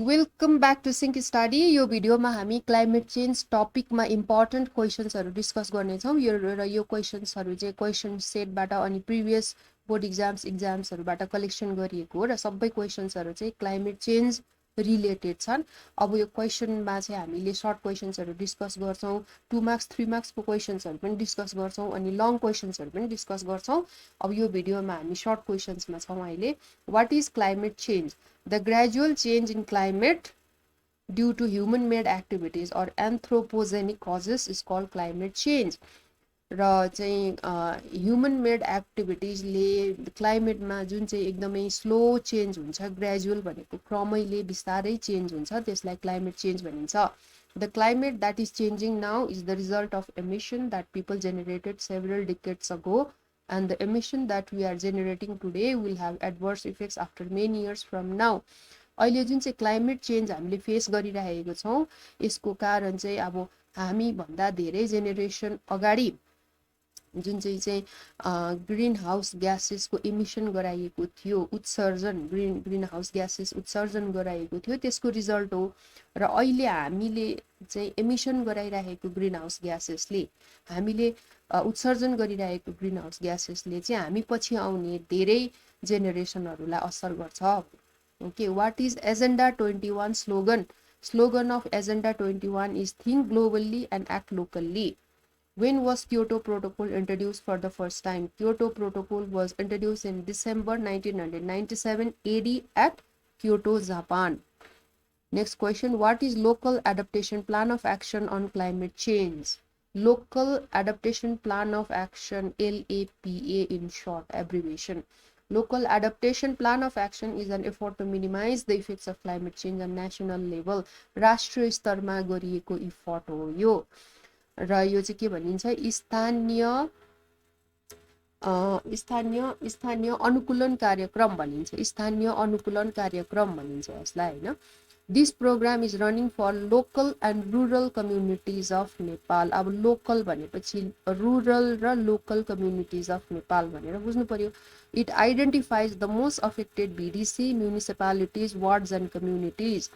Welcome back to sync study. यो भिडियोमा हामी क्लाइमेट चेन्ज टपिकमा इम्पोर्टेन्ट क्वेसन्सहरू डिस्कस गर्नेछौँ। यो क्वेसन्सहरू चाहिँ क्वेसन सेटबाट अनि प्रिभियस बोर्ड इक्जाम्सहरूबाट कलेक्सन गरिएको हो र सबै क्वेसन्सहरू चाहिँ क्लाइमेट चेन्ज रिलेटेड छन्। अब यो क्वेसनमा चाहिँ हामीले सर्ट क्वेसन्सहरू डिस्कस गर्छौँ, 2 मार्क्स 3 मार्क्सको क्वेसन्सहरू पनि डिस्कस गर्छौँ अनि लङ क्वेसन्सहरू पनि डिस्कस गर्छौँ। अब यो भिडियोमा हामी सर्ट क्वेसन्समा छौँ अहिले। What is climate change? The gradual change in climate due to human-made activities or anthropogenic causes is called climate change. र चाहिँ ह्युमन मेड एक्टिभिटिजले क्लाइमेटमा जुन चाहिँ एकदमै स्लो चेन्ज हुन्छ, ग्रेजुअल भनेको क्रमैले बिस्तारै चेन्ज हुन्छ, त्यसलाई क्लाइमेट चेन्ज भनिन्छ। The climate that is changing now is the result of emission that people generated several decades ago, and the emission that we are generating today will have adverse effects after many years from now. अहिले जुन चाहिँ climate change हामीले face गरिरहेको छौँ, यसको कारण चाहिँ अब हामी भन्दा धेरै जेनेरेसन अगाडि जुन चाहिँ ग्रीन हाउस ग्यासेसको इमिसन गराइएको थियो, उत्सर्जन ग्रीन हाउस ग्यासेस उत्सर्जन गराइएको थियो, त्यसको रिजल्ट हो। र अहिले हामीले चाहिँ इमिसन गराइरहेको ग्रीन हाउस ग्यासेसले, हामीले उत्सर्जन गरिरहेको ग्रीन हाउस ग्यासेसले चाहिँ हामी पछि आउने धेरै जेनेरेसनहरूलाई असर गर्छ। Okay, what is agenda 21 slogan? Slogan of Agenda 21 is think globally and act locally. When was Kyoto Protocol introduced for the first time? Kyoto Protocol was introduced in December 1997 AD at Kyoto, Japan. Next question, what is Local Adaptation Plan of Action on Climate Change? Local Adaptation Plan of Action, LAPA in short abbreviation. Local Adaptation Plan of Action is an effort to minimize the effects of climate change on national level. राष्ट्रिय स्तरमा गरिएको effort हो यो। र यो चाहिँ के भनिन्छ? स्थानीय अनुकूलन कार्यक्रम भनिन्छ। स्थानीय अनुकूलन कार्यक्रम भनिन्छ यसलाई, हैन? This program is running for local and rural communities of Nepal. अब लोकल भनेपछि रुरल र लोकल communities of Nepal भनेर बुझ्नु पर्यो। It identifies the most affected BDC, municipalities, wards and communities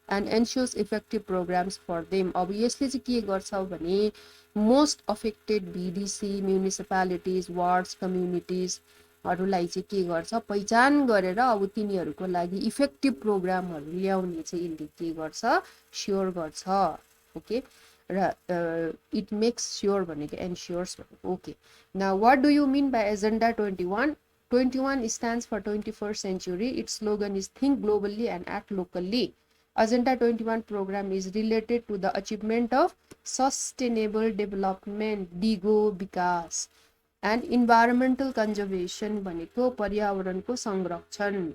and ensures effective programs for them. अब यसले चाहिँ के गर्छ भने most affected BDC, municipalities, wards, communities हरूलाई चाहिँ के गर्छ? पहिचान गरेर अब तिनीहरूको लागि इफेक्टिभ प्रोग्रामहरू ल्याउने चाहिँ यसले के गर्छ? स्योर गर्छ। ओके, र इट मेक्स स्योर भनेको एन्स्योर्स भनेको। Okay, now what do you mean by agenda 21? 21 stands for 21st century. Its slogan is think globally and act locally. Agenda 21 program is related to the achievement of sustainable development, दिगो विकास, and environmental conservation भनेको पर्यावरणको संरक्षण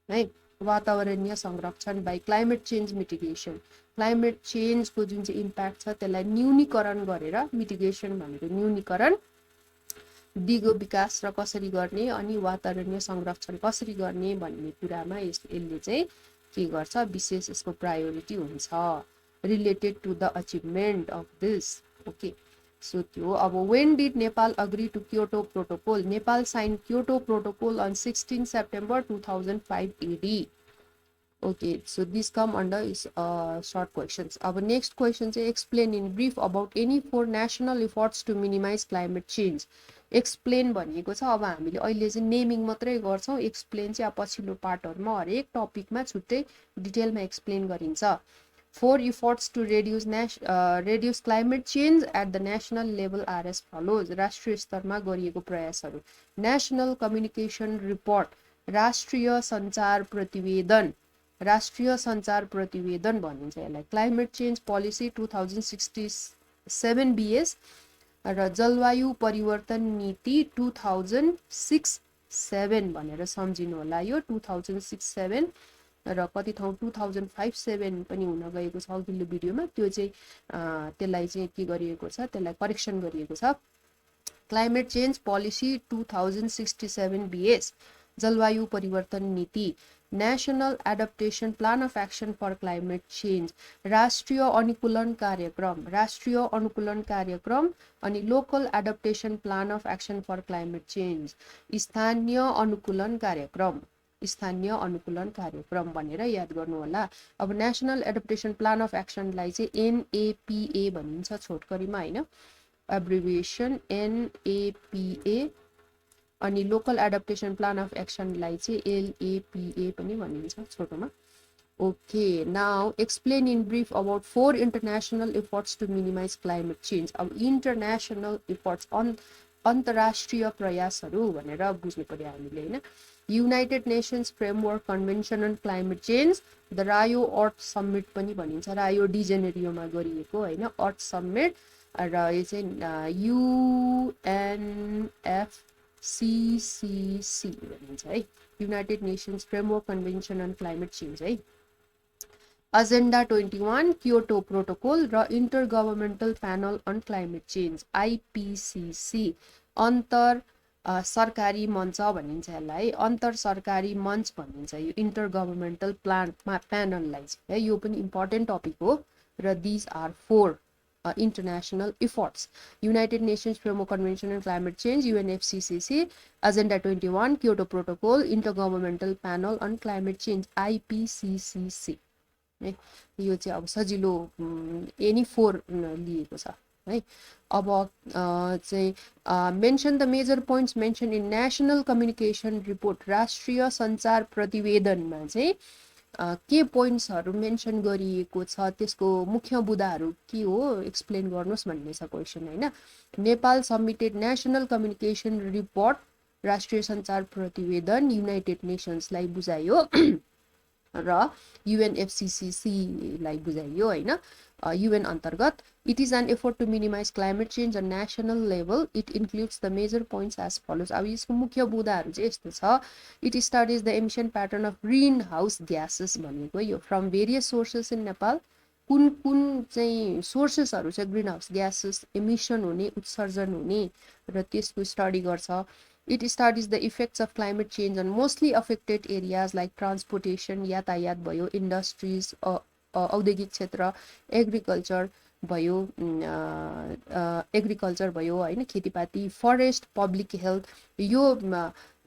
है, वातावरणीय संरक्षण by climate change mitigation. Climate चेन्जको जुन चाहिँ इम्प्याक्ट छ त्यसलाई न्यूनीकरण गरेर, मिटिगेसन भनेको न्यूनीकरण, दिगो विकास र कसरी गर्ने अनि वातावरणीय संरक्षण कसरी गर्ने भन्ने कुरामा यसले चाहिँ के गर्छ? विशेष यसको प्रायोरिटी हुन्छ related to the achievement of this. Okay, so त्यो अब when did Nepal agree to Kyoto Protocol? Nepal signed Kyoto Protocol on 16 September 2005 AD. Okay, so these come under is short questions. Our next question is explain in brief about any 4 national efforts to minimize climate change. Explain भनिएको छ। अब हामीले अहिले चाहिँ naming मात्रै गर्छौँ, explain चाहिँ अब पछिल्लो पार्टहरुमा हरेक टपिकमा छुट्टै डिटेलमा एक्सप्लेन गरिन्छ। 4 efforts to reduce climate change at the national level are as follows. राष्ट्रिय स्तरमा गरिएको प्रयासहरू: नेशनल कम्युनिकेसन रिपोर्ट, राष्ट्रिय सञ्चार प्रतिवेदन, राष्ट्रिय सञ्चार प्रतिवेदन भनिन्छ यसलाई। क्लाइमेट चेन्ज पोलिसी 2067 BS र जलवायु परिवर्तन नीति 2006-7 भनेर सम्झिनु होला। यो 2006-7 र कति ठाउँ 2005-7 पनि हुन गएको छ अघिल्लो भिडियोमा, त्यो चाहिँ त्यसलाई चाहिँ के गरिएको छ, त्यसलाई करेक्सन गरिएको छ। क्लाइमेट चेन्ज पोलिसी 2067 BS, जलवायु परिवर्तन नीति, national adaptation plan of action for climate change, राष्ट्रिय अनुकूलन कार्यक्रम, राष्ट्रिय अनुकूलन कार्यक्रम, अनि local adaptation plan of action for climate change, स्थानीय अनुकूलन कार्यक्रम। स्थानीय अनुकूलन कार्यक्रम भनेर याद गर्नु होला। अब नेशनल एडप्टेसन प्लान अफ एक्सनलाई चाहिँ एनएपीए भनिन्छ छोटकरीमा हैन, एब्रिभिएसन एनएपीए, अनि लोकल एडप्टेसन प्लान अफ एक्सनलाई चाहिँ एलएपीए पनि भनिन्छ छोटोमा। Okay, now explain in brief about 4 international efforts to minimize climate change. अब international efforts अन्तर्राष्ट्रिय प्रयासहरू भनेर बुझ्नु पर्यो हामीले हैन। United Nations Framework Convention on climate Change, the Rio Earth summit पनि भनिन्छ, रायो डी जेनेरियोमा गरिएको हैन अर्थ समिट, र यो चाहिँ युएनएफसीसीसी भनिन्छ है, United Nations Framework Convention on climate Change है। Agenda 21 Kyoto Protocol र Intergovernmental Panel on Climate Change IPCC अन्तर सरकारी मञ्च भनिन्छ यसलाई, अन्तर सरकारी मञ्च भनिन्छ यो इन्टर गभर्नमेन्टल प्यानललाई चाहिँ है। यो पनि इम्पोर्टेन्ट टपिक हो र these are 4 international efforts: United Nations Framework Convention on Climate Change UNFCCC, Agenda 21 Kyoto Protocol, Intergovernmental Panel on Climate Change IPCC। यो चाहिँ अब सजिलो एनी 4 लिएको छ है। अब चाहिँ mention the major points mention in national communication report, राष्ट्रिय सञ्चार प्रतिवेदनमा चाहिँ के पोइन्ट्सहरू मेन्सन गरिएको छ, त्यसको मुख्य बुदाहरू के हो एक्सप्लेन गर्नुहोस् भन्ने छ क्वेसन हैन। Nepal submitted national communication report, राष्ट्रिय सञ्चार प्रतिवेदन युनाइटेड नेसन्सलाई बुझायो र युएनएफसीसीसी लाई बुझाइयो हैन युएन अन्तर्गत। It is an effort to minimize climate change on national level, it includes the major points as follows. अब यसको मुख्य बुदाहरू चाहिँ यस्तो छ। It studies the emission pattern of greenhouse gases भनेको यो from various sources in Nepal, कुन कुन चाहिँ सोर्सेसहरू छ ग्रिन हाउस ग्यासेस एमिसन हुने उत्सर्जन हुने र त्यसको स्टडी गर्छ। It studies the effects of climate change on mostly affected areas like transportation, यातायात भयो, industries, औद्योगिक क्षेत्र, एग्रिकल्चर भयो, हैन खेतीपाती, फरेस्ट, पब्लिक हेल्थ, यो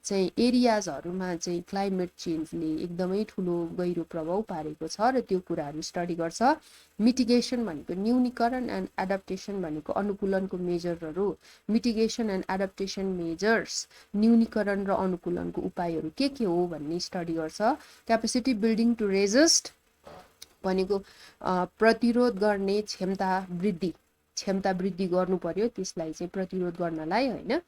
चाहिँ एरियाजहरुमा चाहिँ क्लाइमेट चेन्जले एकदमै ठुलो गहिरो प्रभाव पारेको छ र त्यो कुराहरु स्टडी गर्छ। मिटिगेसन भनेको न्यूनीकरण एन्ड एडाप्टेसन भनेको अनुकूलनको मेजरहरु, मिटिगेसन एन्ड एडाप्टेसन मेजर्स न्यूनीकरण र अनुकूलनको उपायहरु के हो भन्ने स्टडी गर्छ। क्यापेसिटी बिल्डिङ टु रेजिस्ट भनेको प्रतिरोध गर्ने क्षमता वृद्धि गर्नु पर्यो, त्यसलाई चाहिँ प्रतिरोध गर्नलाई हैन।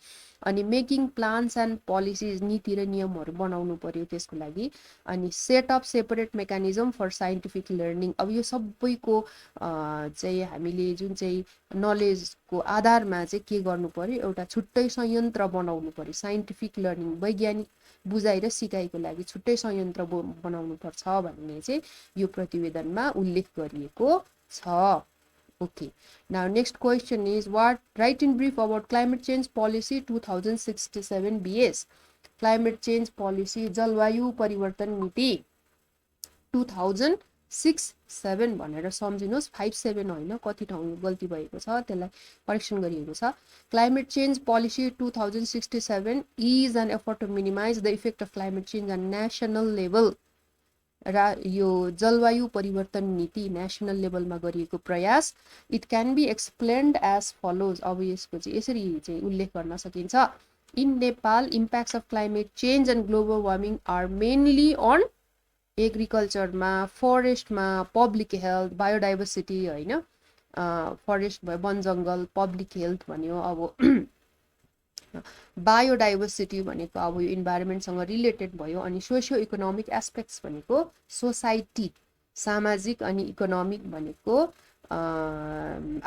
अनि मेकिङ प्लान्स एन्ड पोलिसीज, नीति र नियमहरु बनाउनु पर्यो त्यसको लागि। अनि set up separate mechanism for scientific learning, अब यो सबैको चाहिँ हामीले जुन चाहिँ नलेजको आधारमा चाहिँ के गर्नु पर्यो, एउटा छुट्टै संयन्त्र बनाउनु पर्यो। साइन्टिफिक लर्निङ वैज्ञानिक बुझाइ र सिकाइको लागि छुट्टै संयन्त्र बनाउनु पर्छ भन्ने चाहिँ यो प्रतिवेदनमा उल्लेख गरिएको छ। Okay, now next question is what, write in brief about climate change policy 2067 BS. Climate change policy जलवायु परिवर्तन नीति 2067 भनेर सम्झिनुहोस्, 57 होइन, कति ठाउँ गल्ती भएको छ त्यसलाई करेक्सन गरिएको छ। Climate change policy 2067 is an effort to minimize the effect of climate change on national level. र यो जलवायु परिवर्तन नीति नेशनल लेभलमा गरिएको प्रयास। It can be explained as follows, अब यसको चाहिँ यसरी चाहिँ उल्लेख गर्न सकिन्छ। In Nepal impacts of climate change and global warming are mainly on एग्रिकल्चरमा, फरेस्टमा, पब्लिक हेल्थ, बायोडाइभर्सिटी हैन, फरेस्ट भयो वन जङ्गल, पब्लिक हेल्थ भन्यो, अब बायोडाइभर्सिटी भनेको अब यो इन्भाइरोमेन्टसँग रिलेटेड भयो। अनि सोसियो इकोनोमिक एस्पेक्ट्स भनेको सोसाइटी, सामाजिक, अनि इकोनोमिक भनेको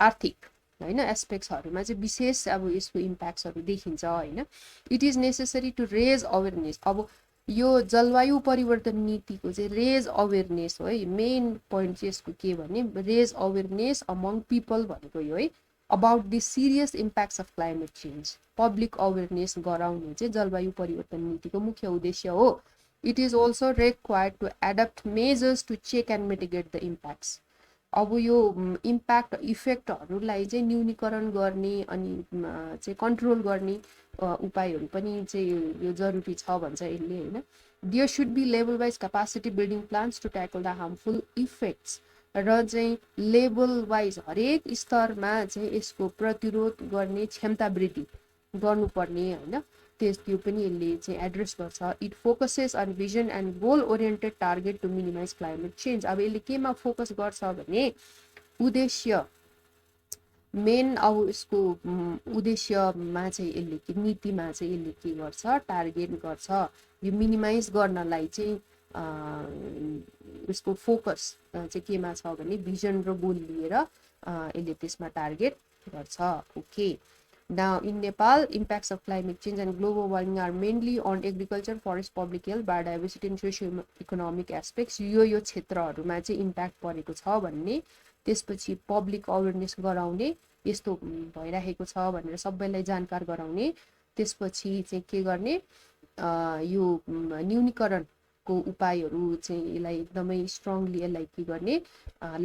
आर्थिक हैन एस्पेक्ट्सहरुमा चाहिँ विशेष अब यसको इम्प्याक्ट्सहरु देखिन्छ हैन। It is necessary to raise awareness, अब यो जलवायु परिवर्तन नीतिको चाहिँ रेज अवेरनेस हो है, मेन पोइन्ट चाहिँ यसको के भने रेज अवेरनेस अमङ पिपल भनेको यो है, about the serious impacts of climate change, public awareness गराउने चाहिँ जलवायु परिवर्तन नीतिको मुख्य उद्देश्य हो। It is also required to adopt measures to check and mitigate the impacts. अब यो इम्प्याक्ट इफेक्टहरुलाई चाहिँ न्यूनीकरण गर्ने अनि चाहिँ कन्ट्रोल गर्ने उपायहरु पनि चाहिँ यो जरुरी छ भन्छ यसले हैन। There should be level wise capacity building plans to tackle the harmful effects. र चाहिँ लेभल वाइज हरेक स्तरमा चाहिँ यसको प्रतिरोध गर्ने क्षमता वृद्धि गर्नुपर्ने हैन त्यो पनि यसले चाहिँ एड्रेस गर्छ. It focuses on vision and goal oriented target to minimize climate change. अब यसले केमा फोकस गर्छ भने उद्देश्य मेन अब यसको उद्देश्यमा चाहिँ यसले नीतिमा चाहिँ यसले के गर्छ टार्गेट गर्छ यो मिनिमाइज गर्नलाई चाहिँ यसको फोकस चाहिँ केमा छ भने भिजन र गोल लिएर यसले त्यसमा टार्गेट गर्छ. Okay. Now, in Nepal, impacts of climate change and global warming are mainly on agriculture, forest, public health, biodiversity and socio-economic aspects. यो क्षेत्रहरुमा चाहिँ इम्प्याक्ट परेको छ भन्ने, त्यसपछि पब्लिक अवेयरनेस गराउने, यस्तो भइरहेको छ भनेर सबैलाई जानकार गराउने, त्यसपछि चाहिँ के गर्ने यो न्यूनीकरणको उपायहरु चाहिँ यसलाई एकदमै स्ट्रङली यसलाई के गर्ने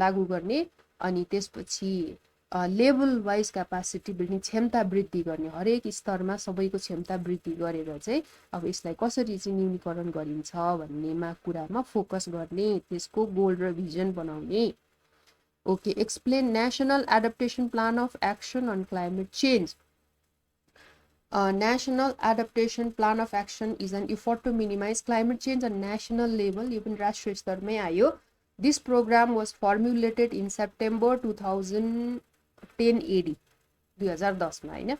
लागू गर्ने. अनि त्यसपछि लेभल वाइज क्यापासिटी बिल्डिङ क्षमता वृद्धि गर्ने हरेक स्तरमा सबैको क्षमता वृद्धि गरेर चाहिँ अब यसलाई कसरी चाहिँ न्यूनीकरण गरिन्छ भन्नेमा कुरामा फोकस गर्ने, त्यसको गोल र भिजन बनाउने. Okay. Explain national adaptation plan of action on climate change. National Adaptation Plan of Action is an effort to minimize climate change on national level. यो पनि राष्ट्रिय स्तरमै आयो. This program was formulated in September 2010 AD. 2010 मा हैन.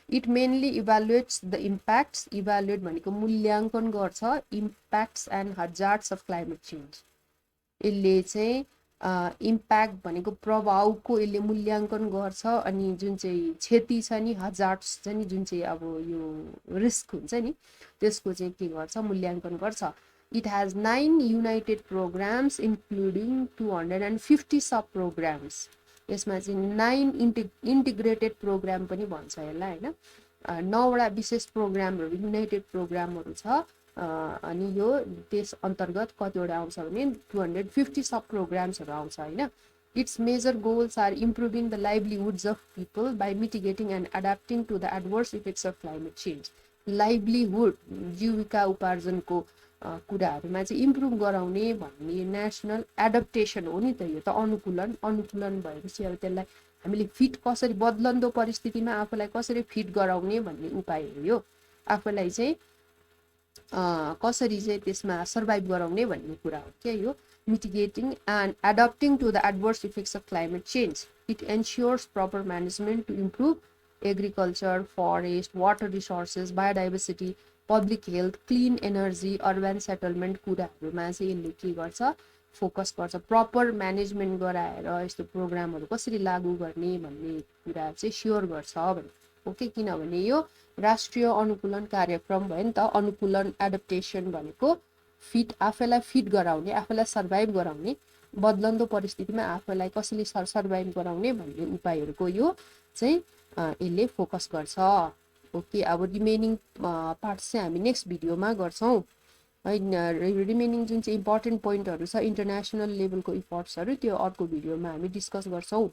It mainly evaluates the impacts. Evaluate भनेको मूल्याङ्कन गर्छ impacts and hazards of climate change. यसले चाहिँ इम्प्याक्ट भनेको प्रभावको यसले मूल्याङ्कन गर्छ अनि जुन चाहिँ क्षति छ नि हजार्ड्स छ नि जुन चाहिँ अब यो रिस्क हुन्छ नि त्यसको चाहिँ के गर्छ मूल्याङ्कन गर्छ. It has 9 united programs including 250 sub programs. यसमा चाहिँ 9 integrated program पनि भन्छ यसलाई हैन. 9 वटा विशेष प्रोग्रामहरु युनाइटेड प्रोग्रामहरु छ. अनि यो त्यस अन्तर्गत कतिवटा आउँछ भने 250 सब प्रोग्राम्सहरु आउँछ हैन. Its major goals are improving the livelihoods of people by mitigating and adapting to the adverse effects of climate change. Livelihood जीविका उपार्जनको कुराहरुमा चाहिँ इम्प्रुभ गराउने भन्ने नेशनल एडाप्टेसन हो नि त. यो त अनुकूलन भएपछि अब त्यसलाई हामीले फिट कसरी बदलन्दो परिस्थितिमा आफूलाई कसरी फिट गराउने भन्ने उपाय हो यो. आफूलाई चाहिँ कसरी चाहिँ त्यसमा सर्भाइभ गराउने भन्ने कुरा हो के यो. mitigating and adapting to the adverse effects of climate change. It ensures proper management to improve agriculture, forest, water resources, biodiversity, public health, clean energy, urban settlement कुराहरुमा चाहिँ यसले के गर्छ फोकस गर्छ. प्रपर म्यानेजमेन्ट गराएर यस्तो प्रोग्रामहरु कसरी लागू गर्ने भन्ने कुरा चाहिँ स्योर गर्छ भने. ओके. किनभने यो राष्ट्रिय अनुकूलन कार्यक्रम भयो नि त. अनुकूलन एडाप्टेसन भनेको फिट आफैलाई फिट गराउने, आफैलाई सर्भाइभ गराउने, बदलन्दो परिस्थितिमा आफैलाई कसरी सर्भाइभ गराउने भन्ने उपायहरुको यो चाहिँ यसले फोकस गर्छ. ओके. अब रिमेनिङ पार्ट्स चाहिँ हामी नेक्स्ट भिडियोमा गर्छौं. रिमेनिङ जुन चाहिँ इम्पोर्टेन्ट पोइन्टहरु छ इन्टरनेशनल लेभलको इफर्ट्सहरु त्यो अर्को भिडियोमा हामी डिस्कस गर्छौं.